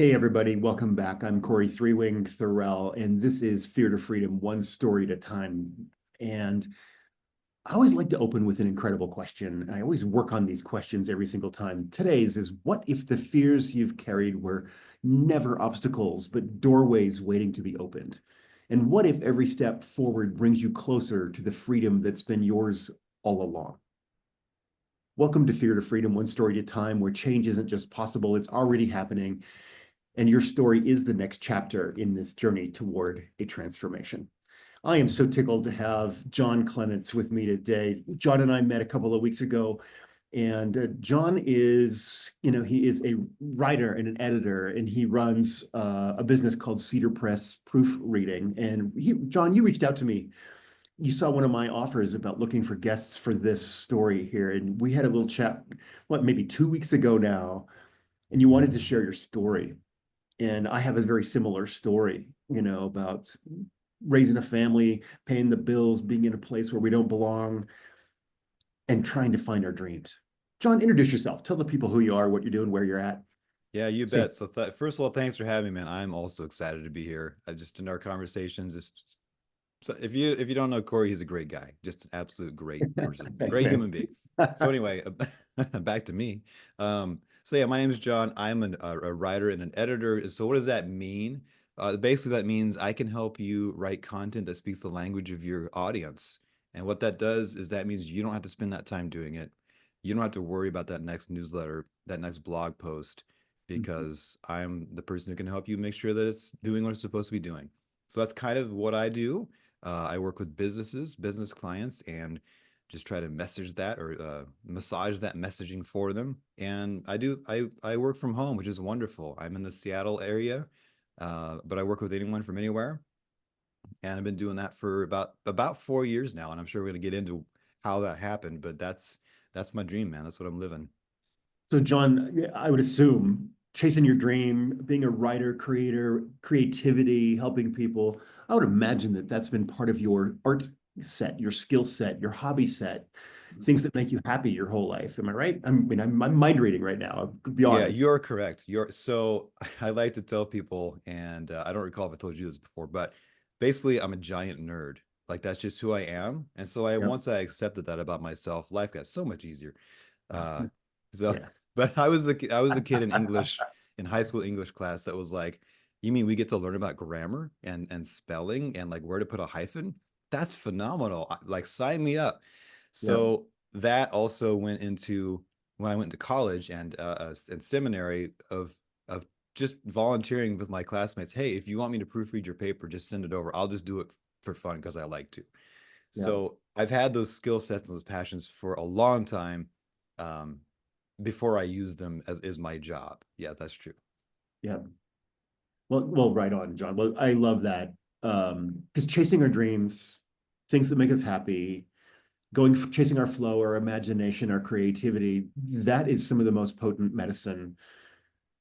Hey everybody, welcome back. I'm Cory Thorell, and this is Fear to Freedom, one story at a time. And I always like to open with an incredible question. I always work on these questions every single time. Today's is, what if the fears you've carried were never obstacles, but doorways waiting to be opened? And what if every step forward brings you closer to the freedom that's been yours all along? Welcome to Fear to Freedom, one story at a time, where change isn't just possible, it's already happening. And your story is the next chapter in this journey toward a transformation. I am so tickled to have Jon Clemence with me today. Jon and I met a couple of weeks ago, and Jon is, he is a writer and an editor, and he runs a business called Cedar Press Proofreading. And Jon, you reached out to me. You saw one of my offers about looking for guests for this story here, and we had a little chat, maybe 2 weeks ago now, and you wanted to share your story. And I have a very similar story, about raising a family, paying the bills, being in a place where we don't belong, and trying to find our dreams. Jon, introduce yourself. Tell the people who you are, what you're doing, where you're at. Yeah, you Say, bet. So first of all, thanks for having me, man. I'm also excited to be here. I just in our conversations, just so if you don't know Cory, he's a great guy, just an absolute great person, thanks, great man. human being. So anyway, back to me. So yeah, my name is Jon. I'm a writer and an editor. So what does that mean? Basically, that means I can help you write content that speaks the language of your audience. And what that does is that means you don't have to spend that time doing it. You don't have to worry about that next newsletter, that next blog post, because I'm the person who can help you make sure that it's doing what it's supposed to be doing. So that's kind of what I do. I work with business clients, and just try to message that or massage that messaging for them. And I work from home, which is wonderful. I'm in the Seattle area, but I work with anyone from anywhere, and I've been doing that for about 4 years now. And I'm sure we're going to get into how that happened, but that's my dream, man. That's what I'm living. So, Jon, I would assume chasing your dream, being a writer, creator, creativity, helping people, I would imagine that that's been part of your art set, your skill set, your hobby set, things that make you happy your whole life. Am I right? I'm mind reading right now. To be Yeah, honest. you're correct. You're so I like to tell people, and I don't recall if I told you this before, but basically, I'm a giant nerd. Like that's just who I am. And so Yep. once I accepted that about myself, life got so much easier. Uh, so, Yeah. but I was a kid in English in high school English class that was like, you mean we get to learn about grammar and spelling and like where to put a hyphen? That's phenomenal. Like sign me up. Yep. So that also went into when I went to college and seminary of just volunteering with my classmates. Hey, if you want me to proofread your paper, just send it over. I'll just do it for fun because I like to. Yep. So I've had those skill sets and those passions for a long time, um, before I use them as is my job. Yeah, that's true. Yep. Well, right on, Jon. Well, I love that. Because chasing our dreams, things that make us happy, chasing our flow, our imagination, our creativity, that is some of the most potent medicine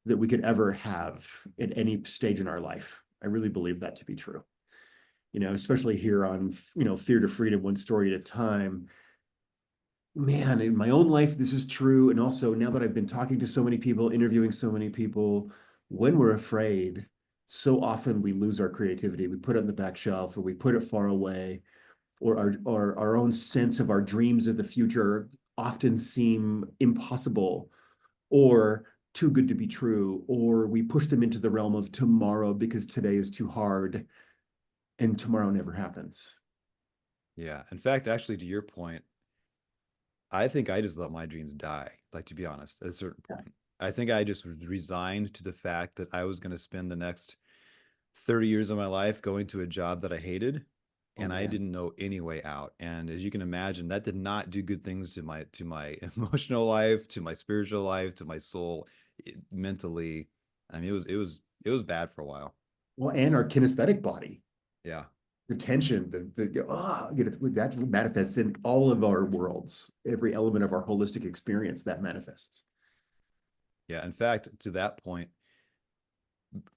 that we could ever have at any stage in our life. I really believe that to be true. Especially here on, Fear to Freedom, one story at a time. Man, in my own life, this is true. And also now that I've been talking to so many people, interviewing so many people, when we're afraid, so often we lose our creativity. We put it on the back shelf or we put it far away, or our own sense of our dreams of the future often seem impossible or too good to be true, or we push them into the realm of tomorrow because today is too hard and tomorrow never happens. Yeah. In fact, actually, to your point, I think I just let my dreams die. Like to be honest, at a certain Yeah. point, I think I just was resigned to the fact that I was going to spend the next 30 years of my life going to a job that I hated, Oh and I man. didn't know any way out. And as you can imagine, that did not do good things to my emotional life, to my spiritual life, to my soul, mentally. I mean, it was bad for a while. Well, and our kinesthetic body, Yeah. the tension, that manifests in all of our worlds, every element of our holistic experience that manifests. Yeah. In fact, to that point,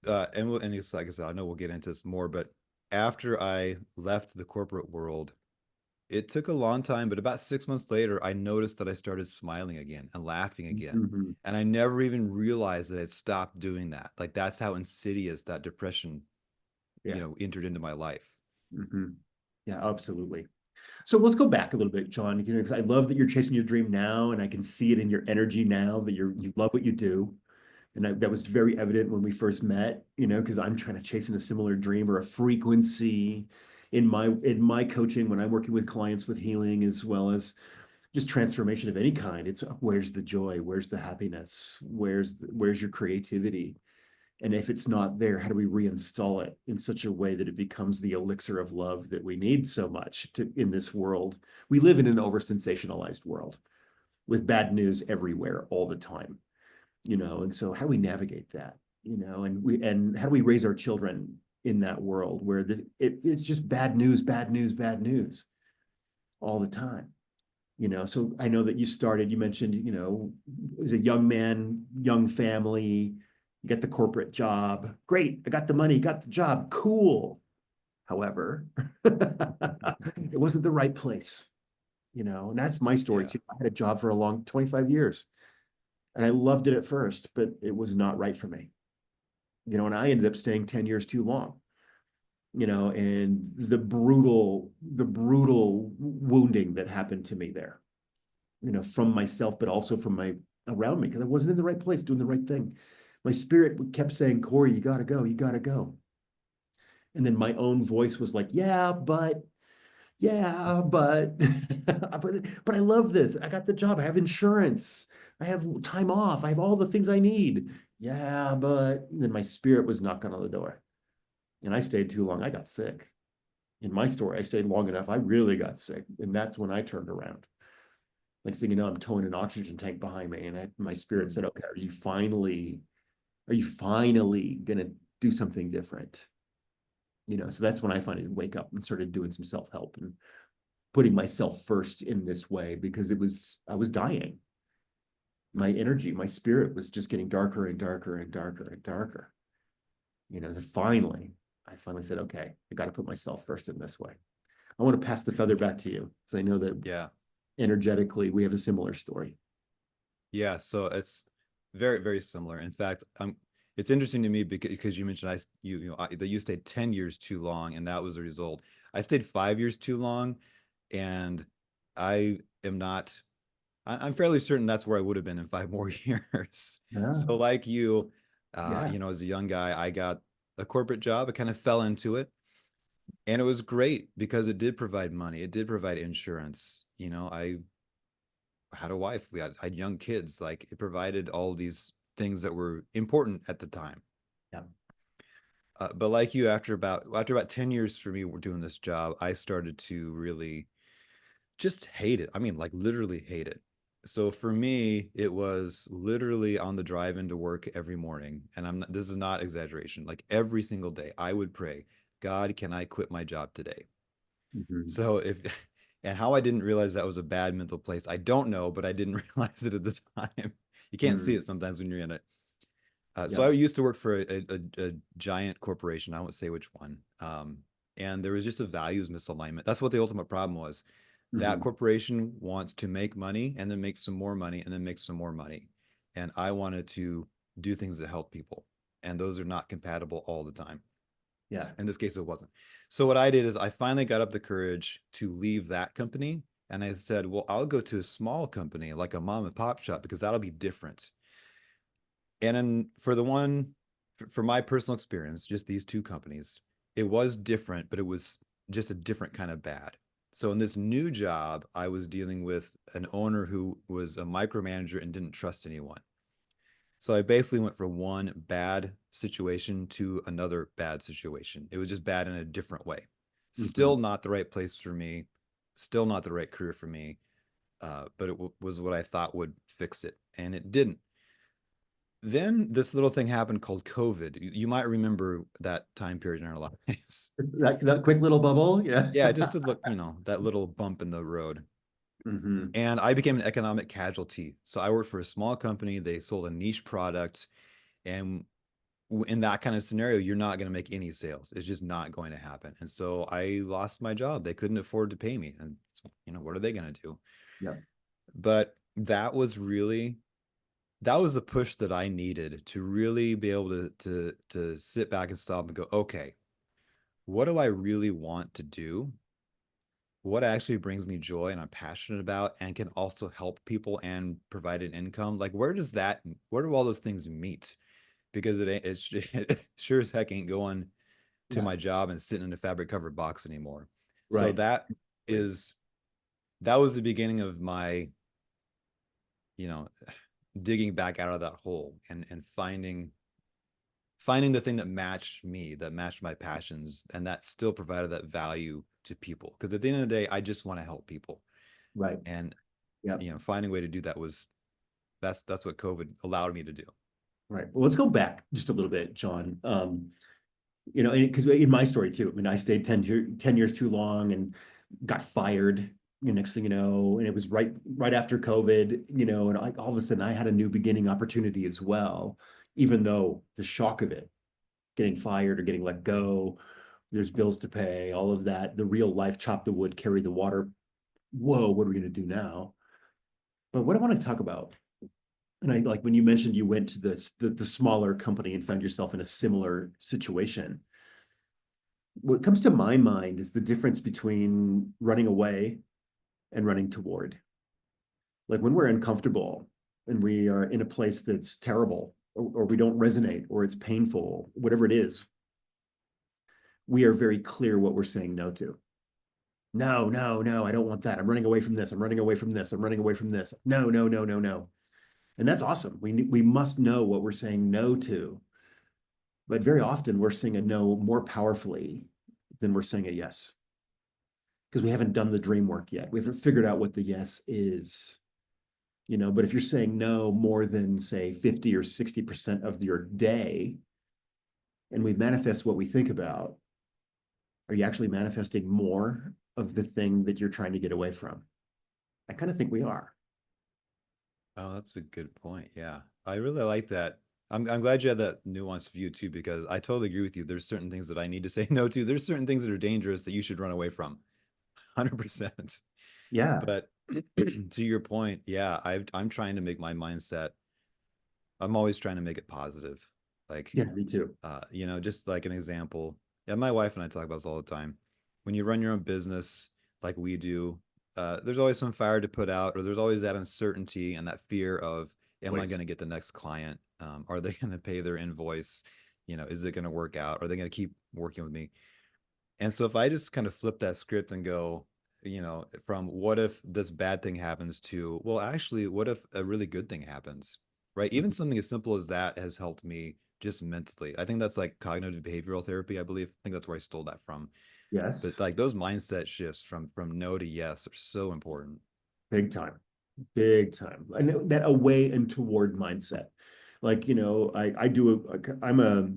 and it's like I said, I know we'll get into this more, but after I left the corporate world, It took a long time, but about 6 months later, I noticed that I started smiling again and laughing again. Mhm. And I never even realized that I stopped doing that. Like that's how insidious that depression, Yeah. entered into my life. Mhm. Yeah, absolutely. So let's go back a little bit, John, 'cause I love that you're chasing your dream now, and I can see it in your energy now that you love what you do. And that was very evident when we first met, because I'm trying to chase in a similar dream or a frequency in my coaching when I'm working with clients with healing as well as just transformation of any kind. It's where's the joy, where's the happiness, where's your creativity, and if it's not there, how do we reinstall it in such a way that it becomes the elixir of love that we need so much in this world? We live in an over sensationalized world with bad news everywhere all the time, and so how do we navigate that, and how do we raise our children in that world where it's just bad news, bad news, bad news all the time? So I know that you mentioned, as a young man, young family, you get the corporate job. Great. I got the money, got the job. Cool. However, it wasn't the right place, and that's my story Yeah. too. I had a job for a long 25 years and I loved it at first, but it was not right for me, and I ended up staying 10 years too long, and the brutal wounding that happened to me there, from myself, but also from my around me, because I wasn't in the right place doing the right thing. My spirit kept saying, Cory, you got to go. You got to go. And then my own voice was like, yeah, but, but I love this. I got the job. I have insurance. I have time off. I have all the things I need. Yeah, but and then my spirit was knocking on the door and I stayed too long. I got sick. In my story, I stayed long enough. I really got sick. And that's when I turned around. Next thing you know, I'm towing an oxygen tank behind me, and my spirit Mm. said, "Okay, are you finally gonna do something different?" So that's when I finally wake up and started doing some self help and putting myself first in this way, because I was dying. My energy, my spirit was just getting darker and darker and darker and darker. I finally said, "Okay, I got to put myself first in this way." I want to pass the feather back to you because I know that Yeah. energetically we have a similar story. Yeah. So it's very, very similar. In fact, it's interesting to me because you mentioned that you stayed 10 years too long, and that was the result. I stayed 5 years too long, and I am not, I'm fairly certain that's where I would have been in 5 more years. Yeah, So like you, yeah. as a young guy, I got a corporate job. I kind of fell into it. And it was great because it did provide money. It did provide insurance. I had a wife. I had young kids. Like it provided all these things that were important at the time. Yeah. But like you, after about 10 years for me doing this job, I started to really just hate it. I mean, like literally hate it. So for me, it was literally on the drive into work every morning. And this is not exaggeration. Like every single day, I would pray, God, can I quit my job today? Mhm. So and how I didn't realize that was a bad mental place, I don't know, but I didn't realize it at the time. You can't see Mm. it sometimes when you're in it. So Yeah. I used to work for a giant corporation. I won't say which one. And there was just a values misalignment. That's what the ultimate problem was. That Mhm. corporation wants to make money and then make some more money and then make some more money. And I wanted to do things that help people. And those are not compatible all the time. Yeah. In this case, it wasn't. So what I did is I finally got up the courage to leave that company. And I said, well, I'll go to a small company like a mom and pop shop because that'll be different. And then for my personal experience, just these two companies, it was different, but it was just a different kind of bad. So in this new job, I was dealing with an owner who was a micromanager and didn't trust anyone. So I basically went from one bad situation to another bad situation. It was just bad in a different way. Mhm. Still not the right place for me, still not the right career for me, but it was what I thought would fix it, and it didn't. Then this little thing happened called COVID. You might remember that time period in our lives. That quick little bubble. Yeah. Yeah, just to look, that little bump in the road. Hmm. And I became an economic casualty. So I worked for a small company. They sold a niche product, and in that kind of scenario, you're not going to make any sales. It's just not going to happen. And so I lost my job. They couldn't afford to pay me. And, what are they going to do? Yeah. But that was the push that I needed to really be able to sit back and stop and go, okay, what do I really want to do? What actually brings me joy and I'm passionate about and can also help people and provide an income? Like, where do all those things meet? Because it sure as heck ain't going to Yeah. my job and sitting in a fabric covered box anymore. So Right. is that was the beginning of my, you know, digging back out of that hole and finding the thing that matched me, that matched my passions, and that still provided that value to people. Because at the end of the day, I just want to help people. Right. And Yeah. finding a way to do that was that's what COVID allowed me to do. Right. Well, let's go back just a little bit, John. Because in my story too, I mean, I stayed 10 years too long and got fired. Next thing you know, and it was right after COVID, and all of a sudden I had a new beginning opportunity as well, even though the shock of it, getting fired or getting let go, there's bills to pay, all of that, the real life chop the wood, carry the water. Whoa, what are we going to do now? But what I want to talk about, and I like when you mentioned you went to the smaller company and found yourself in a similar situation. What comes to my mind is the difference between running away and running toward. Like when we're uncomfortable and we are in a place that's terrible, or we don't resonate, or it's painful, whatever it is, we are very clear what we're saying no to. No, no, no, I don't want that. I'm running away from this. I'm running away from this. I'm running away from this. No, no, no, no, no. And that's awesome. We must know what we're saying no to. But very often we're saying a no more powerfully than we're saying a yes, because we haven't done the dream work yet. We haven't figured out what the yes is. But if you're saying no more than, say, 50 or 60% of your day, and we manifest what we think about, are you actually manifesting more of the thing that you're trying to get away from? I kind of think we are. Oh, that's a good point. Yeah. I really like that. I'm glad you had that nuanced view too, because I totally agree with you. There's certain things that I need to say no to. There's certain things that are dangerous that you should run away from. 100%. Yeah. But to your point, yeah, I'm trying to make my mindset, I'm always trying to make it positive. Like, Yeah, me too. just like an example. Yeah, my wife and I talk about this all the time. When you run your own business like we do, there's always some fire to put out, or there's always that uncertainty and that fear of, am I Voice. going to get the next client? Are they going to pay their invoice? Is it going to work out? Are they going to keep working with me? And so if I just kind of flip that script and go, from what if this bad thing happens to, well, actually, what if a really good thing happens? Right? Even something as simple as that has helped me just mentally. I think that's like cognitive behavioral therapy, I believe. I think that's where I stole that from. But Yes. like those mindset shifts from no to yes are so important. Big time. Big time. I know that away and toward mindset. Like, I'm a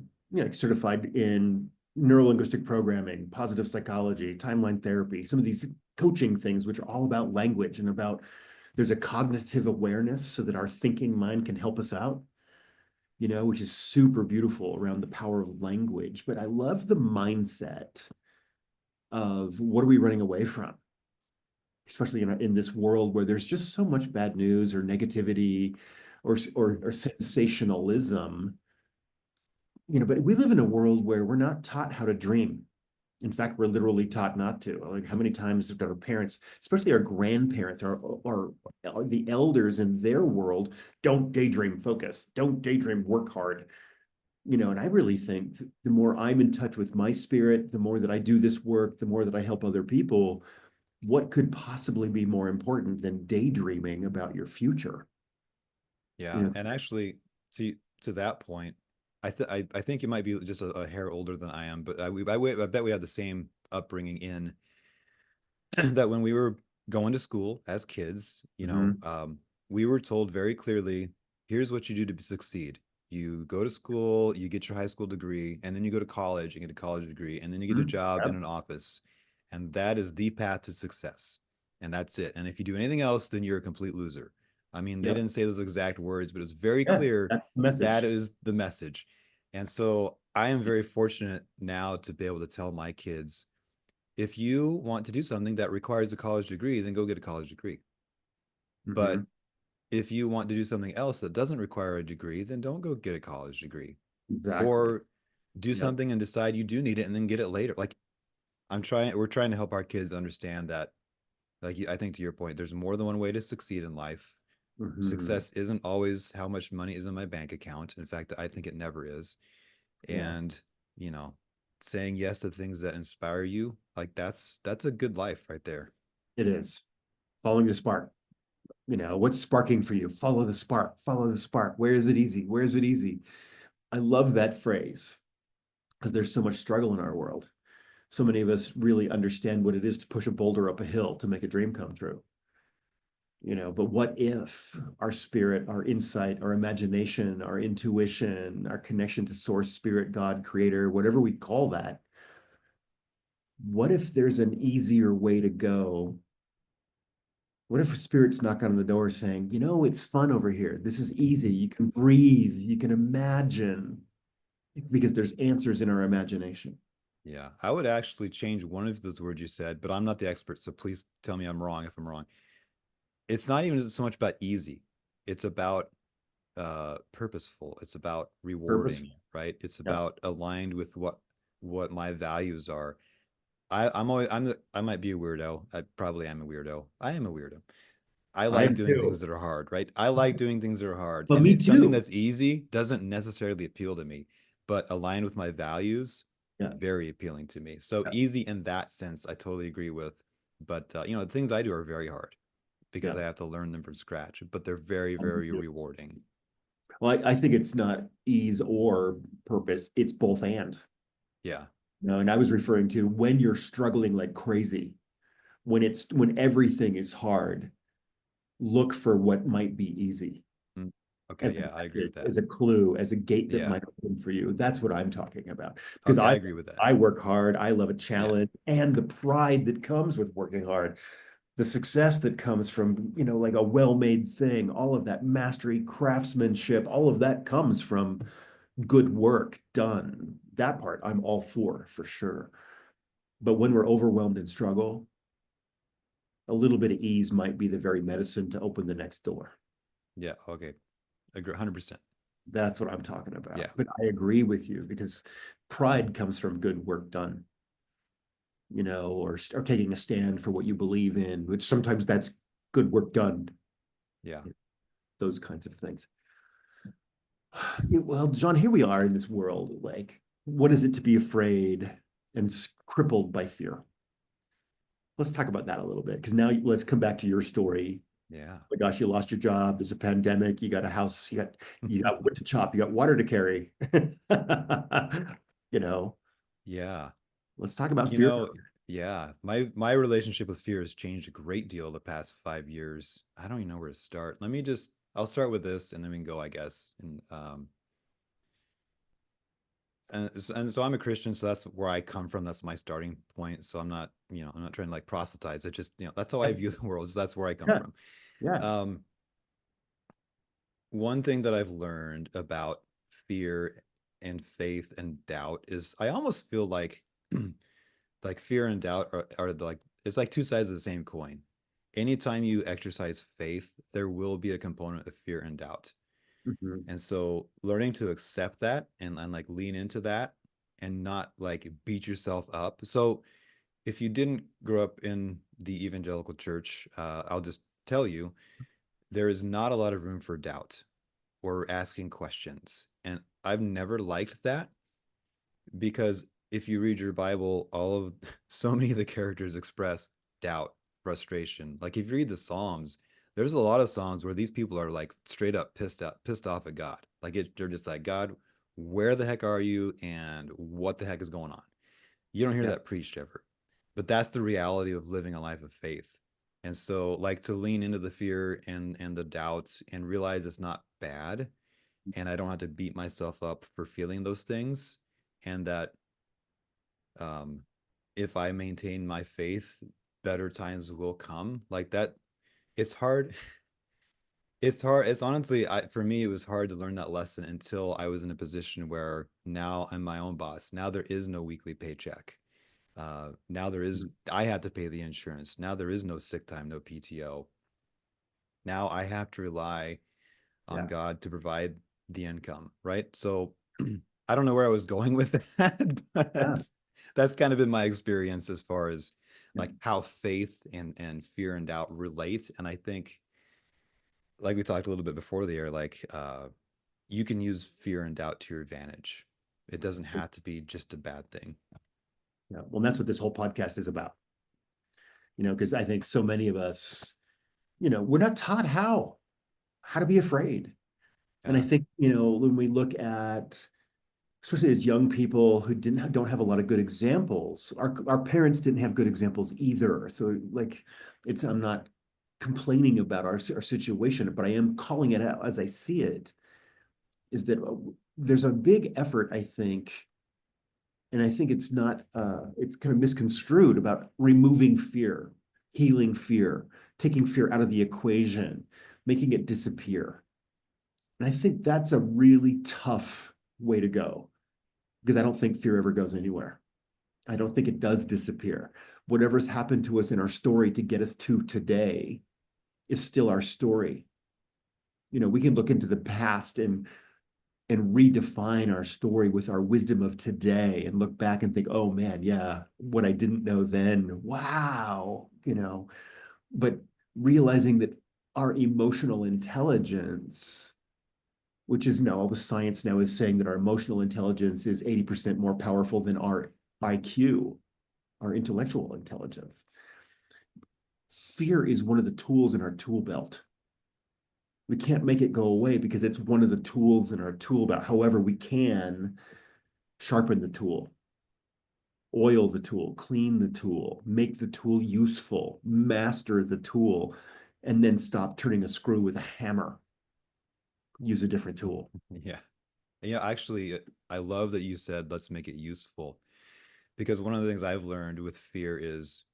certified in neurolinguistic programming, positive psychology, timeline therapy, some of these coaching things, which are all about language and about there's a cognitive awareness so that our thinking mind can help us out, which is super beautiful around the power of language. But I love the mindset of what are we running away from? Especially in this world where there's just so much bad news or negativity or sensationalism, but we live in a world where we're not taught how to dream. In fact, we're literally taught not to. Like how many times have our parents, especially our grandparents, or the elders in their world, don't daydream, focus, don't daydream, work hard. And I really think the more I'm in touch with my spirit, the more that I do this work, the more that I help other people, what could possibly be more important than daydreaming about your future? You Yeah. know, And actually, to that point, I think you might be just a hair older than I am, but I bet we had the same upbringing in that when we were going to school as kids, mhm. we were told very clearly, here's what you do to succeed. You go to school, you get your high school degree, and then you go to college and get a college degree, and then you get a Mhm. job in Yep. an office. And that is the path to success. And that's it. And if you do anything else, then you're a complete loser. I mean, they Yep. didn't say those exact words, but it's very Yeah, clear that's the that message. is the message. And so I am very fortunate now to be able to tell my kids, if you want to do something that requires a college degree, then go get a college degree. But Mhm. if you want to do something else that doesn't require a degree, then don't go get a college degree. Exactly. Or do Yep. something and decide you do need it and then get it later. Like we're trying to help our kids understand that, like I think to your point, there's more than one way to succeed in life. Mhm. Success isn't always how much money is in my bank account. In fact, I think it never is. Yeah, And, you know, saying yes to things that inspire you, like that's a good life right there. it is. Following the spark. What's sparking for you? Follow the spark. Follow the spark. Where is it easy? Where is it easy? I love that phrase because there's so much struggle in our world. So many of us really understand what it is to push a boulder up a hill to make a dream come true. But what if our spirit, our insight, our imagination, our intuition, our connection to source, spirit, God, creator, whatever we call that, what if there's an easier way to go? What if a spirit's knocking on the door saying, it's fun over here. This is easy. You can breathe. You can imagine because there's answers in our imagination. Yeah. I would actually change one of those words you said, but I'm not the expert, so please tell me I'm wrong if I'm wrong. It's not even so much about easy. It's about purposeful. It's about Purpose. rewarding, right? It's Yeah, about aligned with what my values are. I might be a weirdo. I probably am a weirdo. I am a weirdo. I I like am doing too. things that are hard, right? I like doing things that are hard. But And me it's something too. that's easy doesn't necessarily appeal to me, but aligned with my values, Yeah, very appealing to me. So yeah, easy in that sense, I totally agree with. But the things I do are very hard because yeah. I have to learn them from scratch, but they're very, I'm with very you. rewarding. Well, I think it's not ease or purpose. It's both and. Yeah. And I was referring to when you're struggling like crazy, when everything is hard, look for what might be easy Mm. Okay. as a Yeah, I agree message, with that. as a clue, as a gate that Yeah. might open for you. That's what I'm talking about. Because Okay, I I agree with that. I work hard, I love a Yeah. challenge, and the pride that comes with working hard, the success that comes from, like a well-made thing, all of that mastery, craftsmanship, all of that comes from good work done. That part I'm all for sure. But when we're overwhelmed and struggle, a little bit of ease might be the very medicine to open the next door. Yeah. Okay. Agree 100%. That's what I'm talking about. Yeah. But I agree with you because pride comes from good work done, or taking a stand for what you believe in, which sometimes that's good work done, Yeah. those kinds of things. Well, John, here we are in this world. Like, what is it to be afraid and crippled by fear? Let's talk about that a little bit because now let's come back to your story. Yeah. Oh my gosh, you lost your job. There's a pandemic. You got a house. You got wood to chop. You got water to carry. you know, Yeah. let's talk about You fear. know, yeah, my relationship with fear has changed a great deal the past 5 years. I don't even know where to start. I'll start with this and then we can go, I guess. And so I'm a Christian, so that's where I come from. That's my starting point. So I'm not trying to like proselytize. It just, that's how I Yeah, view the world. So that's where I come yeah, from. yeah. Um, One thing that I've learned about fear and faith and doubt is I almost feel like like fear and doubt are like it's like two sides of the same coin. Anytime you exercise faith, there will be a component of fear and doubt. Mhm. And so learning to accept that and like lean into that and not like beat yourself up. So if you didn't grow up in the evangelical church, I'll just tell you there is not a lot of room for doubt or asking questions. And I've never liked that because if you read your Bible, all of so many of the characters express doubt, frustration. Like if you read the Psalms, there's a lot of Psalms where these people are like straight up pissed off at God. They're just like, God, where the heck are you? And what the heck is going on? You don't hear Yeah. that preached ever. But that's the reality of living a life of faith. And so like to lean into the fear and the doubts and realize it's not bad and I don't have to beat myself up for feeling those things and that um, if I maintain my faith, better times will come. Like that, it's hard. It's hard. It's honestly, for me, it was hard to learn that lesson until I was in a position where now I'm my own boss. Now there is no weekly paycheck. Now I have to pay the insurance. Now there is no sick time, no PTO. Now I have to rely on Yeah. God to provide the income, right? So I don't know where I was going with that, Yeah. but that's kind of been my experience as far as Yeah. like how faith and fear and doubt relate. And I think, like we talked a little bit before the air, like you can use fear and doubt to your advantage. It doesn't have to be just a bad thing. Yeah. Well, that's what this whole podcast is about, because I think so many of us, we're not taught how to be afraid. And I Yeah. think, when we look at, especially as young people who don't have a lot of good examples, our parents didn't have good examples either. So like, I'm not complaining about our situation, but I am calling it out as I see it, is that there's a big effort, I think, and I think it's not, it's kind of misconstrued about removing fear, healing fear, taking fear out of the equation, making it disappear. And I think that's a really tough way to go, because I don't think fear ever goes anywhere. I don't think it does disappear. Whatever's happened to us in our story to get us to today is still our story. We can look into the past and redefine our story with our wisdom of today and look back and think, oh man, yeah, what I didn't know then, wow, but realizing that our emotional intelligence, which is now all the science now is saying that our emotional intelligence is 80% more powerful than our IQ, our intellectual intelligence. Fear is one of the tools in our tool belt. We can't make it go away because it's one of the tools in our tool belt. However, we can sharpen the tool, oil the tool, clean the tool, make the tool useful, master the tool, and then stop turning a screw with a hammer. Use a different tool. Yeah. Yeah, actually, I love that you said, let's make it useful. Because one of the things I've learned with fear is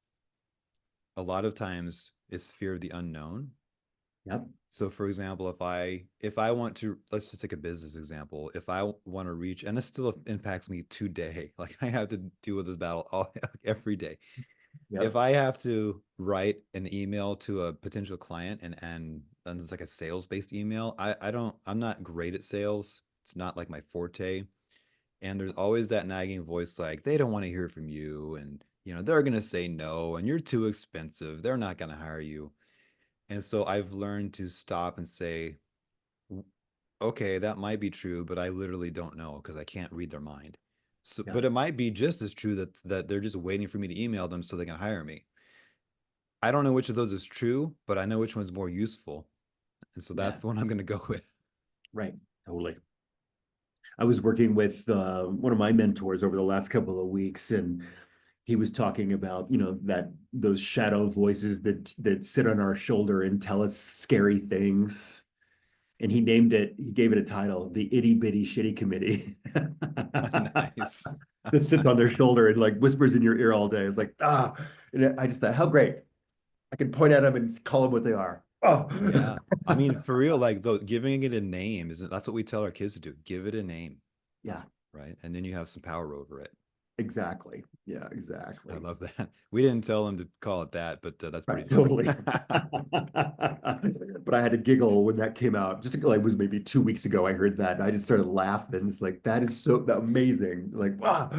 a lot of times it's fear of the unknown. Yep. So for example, if I want to, let's just take a business example. If I want to reach, and this still impacts me today, like I have to deal with this battle every day. If Yep. I have to write an email to a potential client and it's like a sales-based email, I'm not great at sales. It's not like my forte. And there's always that nagging voice like they don't want to hear from you and they're going to say no and you're too expensive. They're not going to hire you. And so I've learned to stop and say, okay, that might be true, but I literally don't know because I can't read their mind. So, Yeah. but it might be just as true that they're just waiting for me to email them so they can hire me. I don't know which of those is true, but I know which one's more useful. And so Yeah. that's the one I'm going to go with. Right. Totally. I was working with one of my mentors over the last couple of weeks, and he was talking about, that those shadow voices that sit on our shoulder and tell us scary things. And he gave it a title, the Itty Bitty Shitty Committee. Nice. That sits on their shoulder and like whispers in your ear all day. It's like, ah. And I just thought, how great. I can point at them and call them what they are. Oh. Yeah. I mean, for real, like though, giving it a name isn't that's what we tell our kids to do. Give it a name, Yeah, right? And then you have some power over it. exactly. Yeah, I exactly. love that. We didn't tell them to call it that, but that's pretty Right, funny. totally. But I had to giggle when that came out. Just like it was maybe 2 weeks ago, I heard that. And I just started laughing. It's like that is so amazing. Like, wow.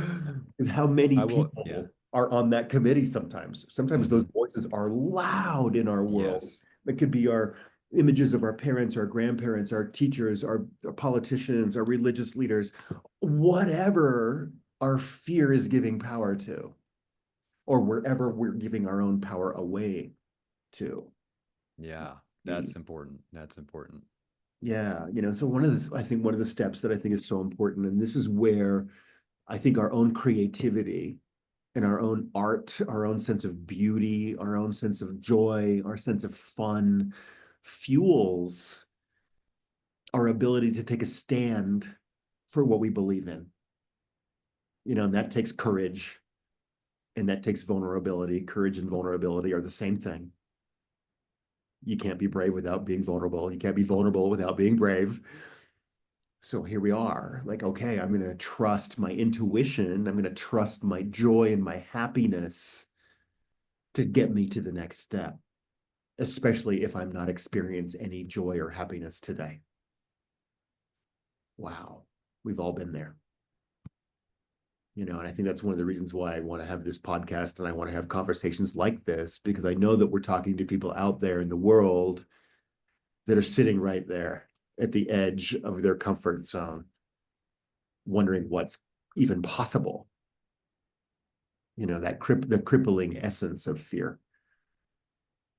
And how many I will, yeah. people are on that committee sometimes. Sometimes those Hmm. voices are loud in our world. Yes. It could be our images of our parents, our grandparents, our teachers, our politicians, our religious leaders, whatever our fear is giving power to, or wherever we're giving our own power away to. Yeah. The That's important. That's important. Yeah, so I think one of the steps that I think is so important, and this is where I think our own creativity and our own art, our own sense of beauty, our own sense of joy, our sense of fun fuels our ability to take a stand for what we believe in. And that takes courage and that takes vulnerability. Courage and vulnerability are the same thing. You can't be brave without being vulnerable. You can't be vulnerable without being brave. So here we are. Like, okay, I'm going to trust my intuition. I'm going to trust my joy and my happiness to get me to the next step, especially if I'm not experiencing any joy or happiness today. Wow. We've all been there. And I think that's one of the reasons why I want to have this podcast and I want to have conversations like this, because I know that we're talking to people out there in the world that are sitting right there at the edge of their comfort zone, wondering what's even possible. The crippling essence of fear.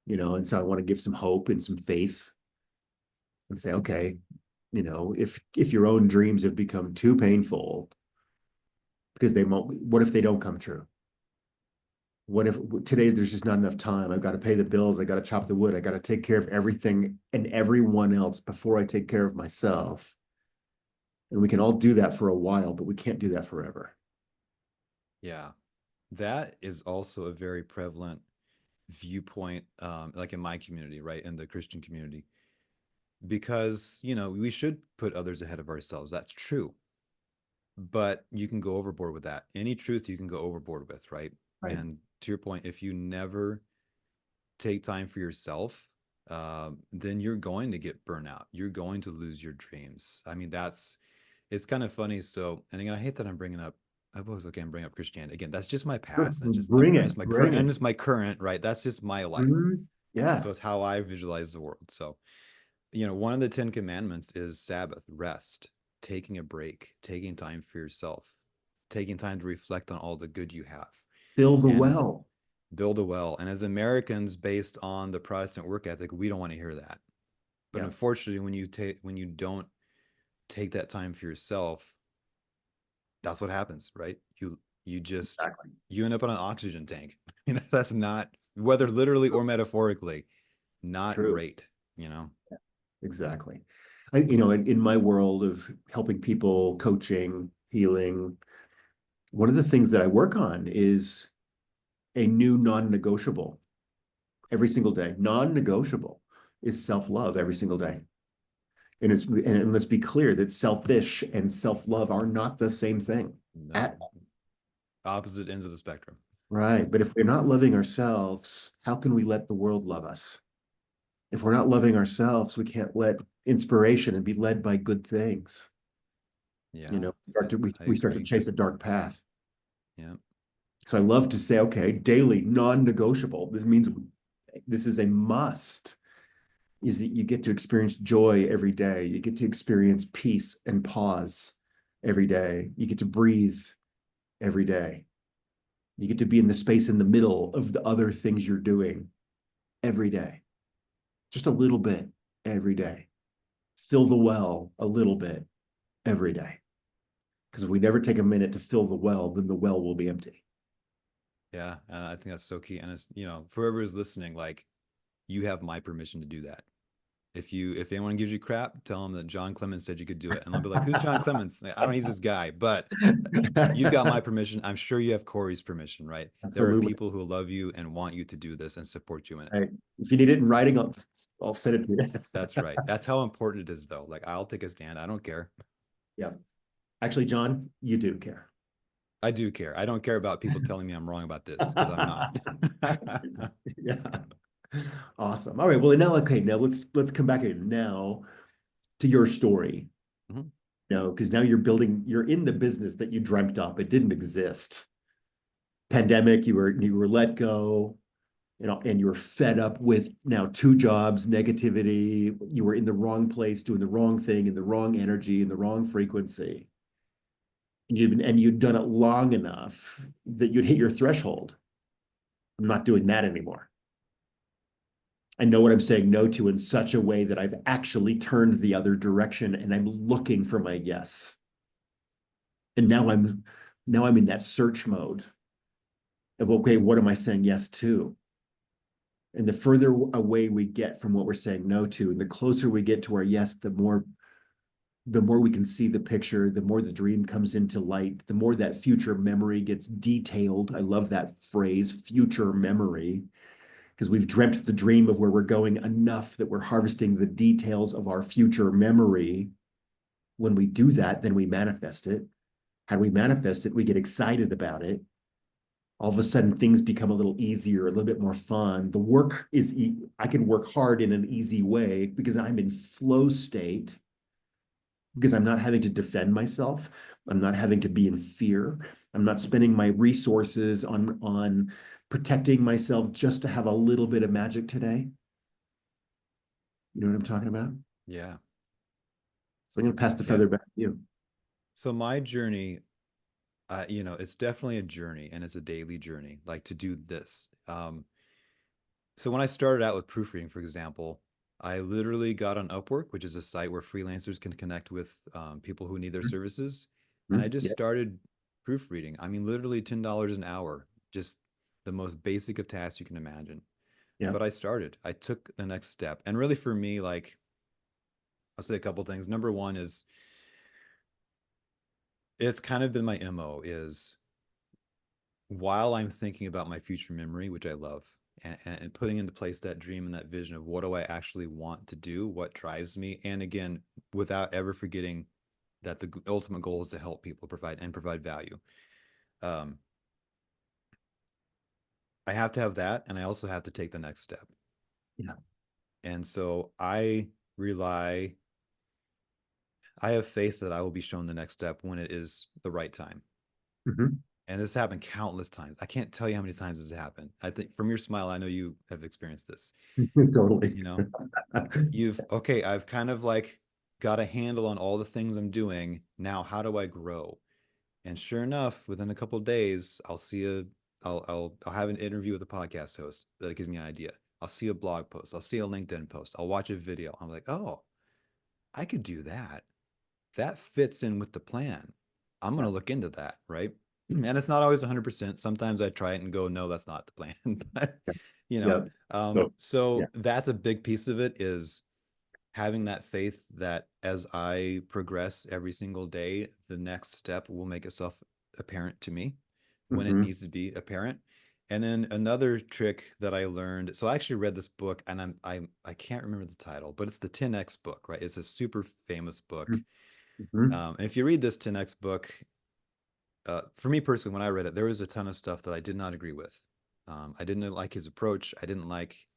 And so I want to give some hope and some faith and say, okay, if your own dreams have become too painful because they won't, what if they don't come true? What if today there's just not enough time? I've got to pay the bills. I got to chop the wood. I got to take care of everything and everyone else before I take care of myself. And we can all do that for a while, but we can't do that forever. Yeah. That is also a very prevalent viewpoint, like in my community, right? In the Christian community, because, we should put others ahead of ourselves. That's true. But you can go overboard with that. Any truth you can go overboard with, right? Right. And to your point, if you never take time for yourself, then you're going to get burnout. You're going to lose your dreams. I mean, it's kind of funny. So, and again, I hate that I'm bringing up, I was okay, I'm bringing up Christianity again. That's just my past, and Bring it, bring it. just my current, right? That's just my life. Yeah. So it's how I visualize the world. So, one of the 10 commandments is Sabbath, rest, taking a break, taking time for yourself, taking time to reflect on all the good you have, Fill the and as well. build a well. And as Americans, based on the Protestant work ethic, we don't want to hear that. But Yeah. unfortunately, when you don't take that time for yourself, that's what happens, right? You just Exactly. you end up on an oxygen tank. That's not, whether literally or metaphorically, not True. great, you know? Exactly. In my world of helping people, coaching, healing, one of the things that I work on is a new non-negotiable every single day. Non-negotiable is self-love every single day. And let's be clear that selfish and self-love are not the same thing No. at all. Opposite ends of the spectrum. Right. But if we're not loving ourselves, how can we let the world love us? If we're not loving ourselves, we can't let inspiration and be led by good things. Yeah, I We start to agree. chase a dark path. Yeah. So I love to say, okay, daily, non-negotiable. This means this is a must, is that you get to experience joy every day. You get to experience peace and pause every day. You get to breathe every day. You get to be in the space in the middle of the other things you're doing every day. Just a little bit every day. Fill the well a little bit every day. Because if we never take a minute to fill the well, then the well will be empty. Yeah. I think that's so key. And it's, for whoever is listening, like, you have my permission to do that. If anyone gives you crap, tell them that Jon Clemence said you could do it. And I'll be like, who's Jon Clemence? I don't, he's this guy, but you've got my permission. I'm sure you have Cory's permission, right? There are Absolutely. people who love you and want you to do this and support you in it. Right. If you need it in writing, I'll send it to you. That's right. That's how important it is, though. Like, I'll take a stand. I don't care. Yeah. Actually, Jon, you do care. I do care. I don't care about people telling me I'm wrong about this, because I'm not. Yeah. Awesome. All right. Well, now, okay, now let's come back in now to your story. Mhm. Because now you're in the business that you dreamt up. It didn't exist. Pandemic, you were let go, and you were fed up with now two jobs, negativity. You were in the wrong place, doing the wrong thing, in the wrong energy, in the wrong frequency. And you'd done it long enough that you'd hit your threshold. I'm not doing that anymore. I know what I'm saying no to in such a way that I've actually turned the other direction and I'm looking for my yes. And now I'm in that search mode of, okay, what am I saying yes to? And the further away we get from what we're saying no to, and the closer we get to our yes, the more we can see the picture, the more the dream comes into light, the more that future memory gets detailed. I love that phrase, future memory. because we've dreamt the dream of where we're going enough that we're harvesting the details of our future memory. When we do that, then we manifest it. How do we manifest it? We get excited about it. All of a sudden, things become a little easier, a little bit more fun. The work is, I can work hard in an easy way because I'm in flow state, because I'm not having to defend myself. I'm not having to be in fear. I'm not spending my resources on protecting myself just to have a little bit of magic today. You know what I'm talking about? Yeah. So I'm going to pass the Yeah. feather back to you. So my journey, it's definitely a journey and it's a daily journey, like to do this. So when I started out with proofreading, for example, I literally got on Upwork, which is a site where freelancers can connect with people who need their services. And I just Yeah. started proofreading. I mean, literally $10 an hour, just the most basic of tasks you can imagine. Yeah. But I took the next step. And really for me, like, I'll say a couple things. Number one is it's kind of been my MO is while I'm thinking about my future memory, which I love, and putting into place that dream and that vision of what do I actually want to do, what drives me, and again, without ever forgetting that the ultimate goal is to help people provide value. Um, I have to have that, and I also have to take the next step. Yeah. And so I have faith that I will be shown the next step when it is the right time. Mhm. And this happened countless times. I can't tell you how many times this happened. I think from your smile, I know you have experienced this. Totally. You know, okay, I've kind of like got a handle on all the things I'm doing. Now, how do I grow? And sure enough, within a couple of days, I'll have an interview with a podcast host that gives me an idea. I'll see a blog post. I'll see a LinkedIn post. I'll watch a video. I'm like, oh, I could do that. That fits in with the plan. I'm going Yeah. to look into that, right? And it's not always 100%. Sometimes I try it and go, no, that's not the plan. But, you know, Yeah. So, yeah. so that's a big piece of it is having that faith that as I progress every single day, the next step will make itself apparent to me when it Mhm. needs to be apparent. And then another trick that I learned. So I actually read this book, and I can't remember the title, but it's the 10x book, right? It's a super famous book. Mhm. And if you read this 10x book, for me personally, when I read it, there was a ton of stuff that I did not agree with. I didn't like his approach. I didn't like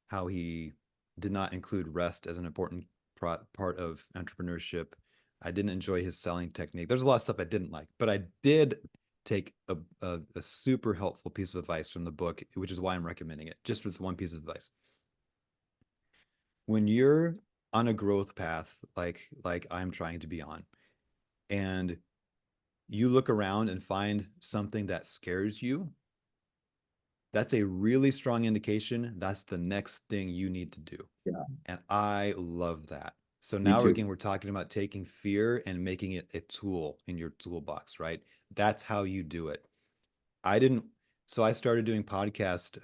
how he did not include rest as an important part of entrepreneurship. I didn't enjoy his selling technique. There's a lot of stuff I didn't like, but I did take a super helpful piece of advice from the book, which is why I'm recommending it, just for this one piece of advice. When you're on a growth path, like I'm trying to be on, and you look around and find something that scares you, that's a really strong indication that's the next thing you need to do. Yeah. And I love that. So Me now too. again, we're talking about taking fear and making it a tool in your toolbox, right? That's how you do it. I didn't, so I started doing podcast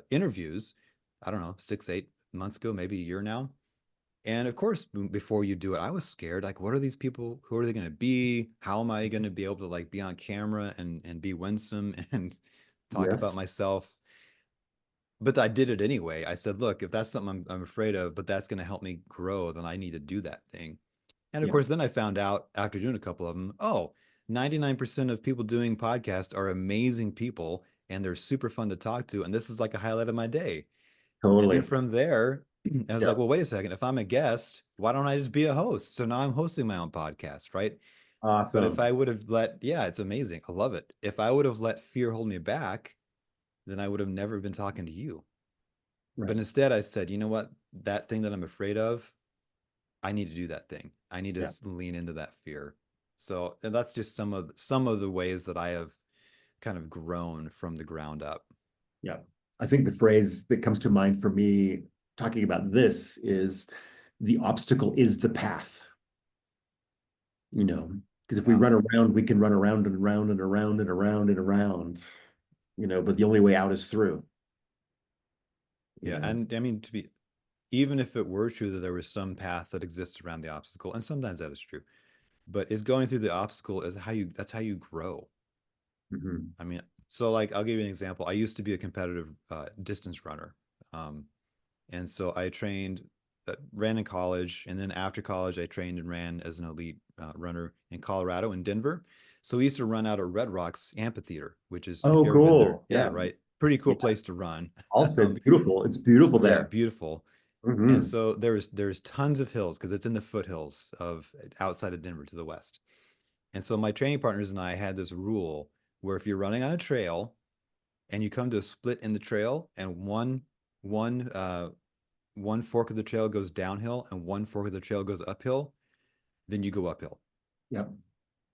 interviews, I don't know, 6, 8 months ago, maybe a year now. And of course, before you do it, I was scared. Like, what are these people? Who are they going to be? How am I going to be able to like be on camera and be winsome and talk about Yes. myself? But I did it anyway. I said, look, if that's something I'm afraid of, but that's going to help me grow, then I need to do that thing. And of Yeah. course, then I found out after doing a couple of them, oh, 99% of people doing podcasts are amazing people and they're super fun to talk to. And this is like a highlight of my day. And then Totally. from there, I was Yeah. like, well, wait a second. If I'm a guest, why don't I just be a host? So now I'm hosting my own podcast, right? But if Awesome. I would have yeah, it's amazing. I love it. If I would have let fear hold me back, then I would have never been talking to you. But Right. instead, I said, you know what? That thing that I'm afraid of, I need to do that thing. I need to Yeah. lean into that fear. So, and that's just some of the ways that I have kind of grown from the ground up. Yeah. I think the phrase that comes to mind for me talking about this is the obstacle is the path, because if we Wow. run around, we can run around and around and around and around and around, but the only way out is through, you Yeah, know. and I mean to be even if it were true that there was some path that exists around the obstacle, and sometimes that is true, but is going through the obstacle is how you that's how you grow. Mhm. I mean, so like I'll give you an example. I used to be a competitive distance runner. And so I trained, ran in college, and then after college, I trained and ran as an elite runner in Colorado, in Denver. So we used to run out of Red Rocks Amphitheater, which is, if Oh, you've ever been there, cool. yeah, Yeah. right, pretty cool Yeah. place to run. Also, it's beautiful. It's beautiful Yeah, there. beautiful. And Hmm. so there's tons of hills because it's in the foothills of outside of Denver to the west. And so my training partners and I had this rule where if you're running on a trail and you come to a split in the trail and one one fork of the trail goes downhill and one fork of the trail goes uphill, then you go uphill Yep.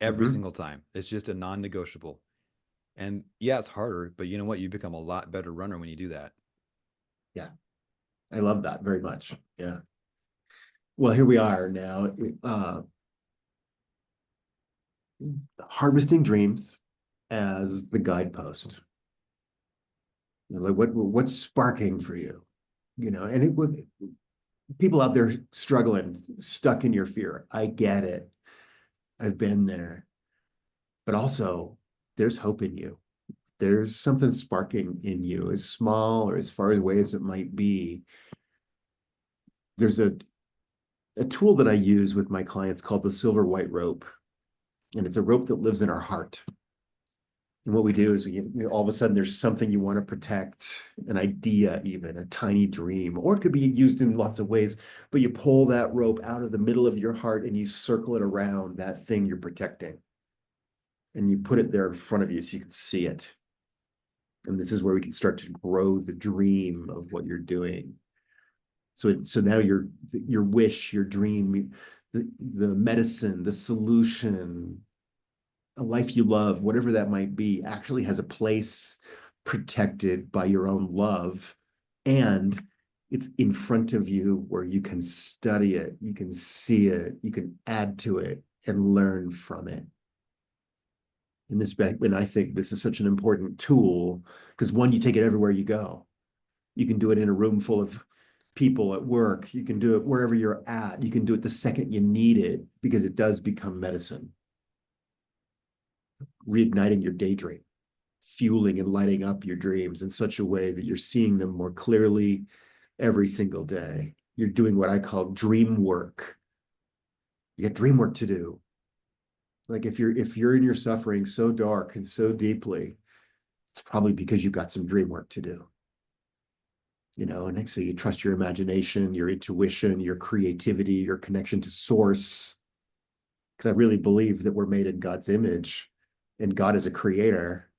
every Hmm. single time. It's just a non-negotiable. And yeah, it's harder, but you know what? You become a lot better runner when you do that. Yeah. I love that very much. Yeah. Well, here we are now, harvesting dreams as the guidepost. Like what's sparking for you? And it would people out there struggling, stuck in your fear. I get it. I've been there. But also, there's hope in you. There's something sparking in you, as small or as far away as it might be. There's a tool that I use with my clients called the silver white rope. And it's a rope that lives in our heart. And what we do is all of a sudden there's something you want to protect, an idea, even a tiny dream, or it could be used in lots of ways. But you pull that rope out of the middle of your heart and you circle it around that thing you're protecting. And you put it there in front of you so you can see it. And this is where we can start to grow the dream of what you're doing. So now your wish, your dream, the medicine, the solution, a life you love, whatever that might be, actually has a place protected by your own love. And it's in front of you where you can study it, you can see it, you can add to it and learn from it. In this back, and I think this is such an important tool because one, you take it everywhere you go. You can do it in a room full of people at work. You can do it wherever you're at. You can do it the second you need it because it does become medicine, reigniting your daydream, fueling and lighting up your dreams in such a way that you're seeing them more clearly every single day. You're doing what I call dream work. You got dream work to do. Like if you're in your suffering so dark and so deeply, it's probably because you've got some dream work to do. And so you trust your imagination, your intuition, your creativity, your connection to source. Because I really believe that we're made in God's image and God is a creator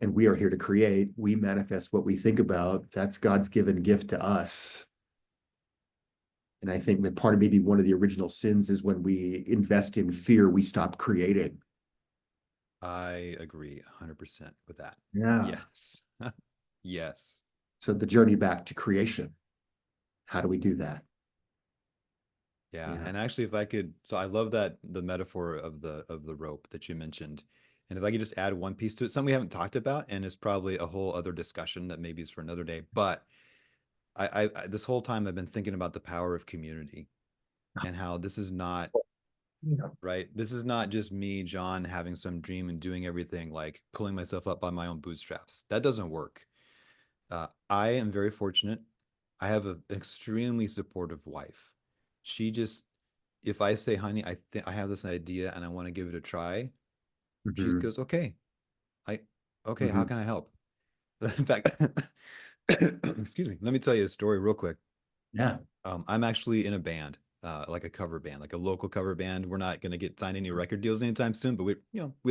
and we are here to create. We manifest what we think about. That's God's given gift to us. And I think that part of maybe one of the original sins is when we invest in fear, we stop creating. I agree 100% with that. Yeah. Yes. Yes. So the journey back to creation. How do we do that? Yeah. Yeah. And actually, if I could, so I love that the metaphor of the rope that you mentioned. And if I could just add one piece to it, something we haven't talked about, and it's probably a whole other discussion that maybe is for another day. But I this whole time I've been thinking about the power of community and how this is not Yeah. right. This is not just me, John, having some dream and doing everything like pulling myself up by my own bootstraps. That doesn't work. I am very fortunate. I have an extremely supportive wife. She just, if I say, honey, I think I have this idea and I want to give it a try, she Mm-hmm. goes, okay, I, okay, how Mm-hmm. can I help? In fact, excuse me, let me tell you a story real quick. Yeah. I'm actually in a band, like a cover band, like a local cover band. We're not going to get signed any record deals anytime soon, but we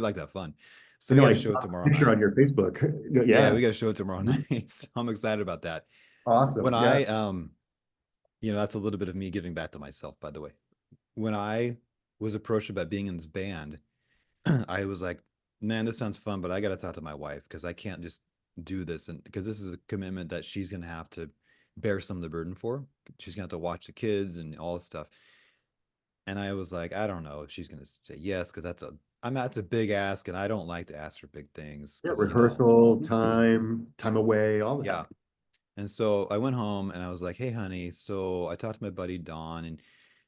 like to have fun. So I we know got I a saw show a tomorrow picture night. on your Facebook. Yeah, Yeah. we got a show tomorrow Mhm. night. So I'm excited about that. When Awesome. Yeah. that's a little bit of me giving back to myself, by the way. When I was approached about being in this band, I was like, man, this sounds fun, but I got to talk to my wife because I can't just do this. And because this is a commitment that she's going to have to bear some of the burden for. She's going to have to watch the kids and all this stuff. And I was like, I don't know if she's going to say yes because that's a big ask. And I don't like to ask for big things Yeah. because, Rehearsal, time away, all that. yeah. And so I went home and I was like, hey, honey. So I talked to my buddy Don, and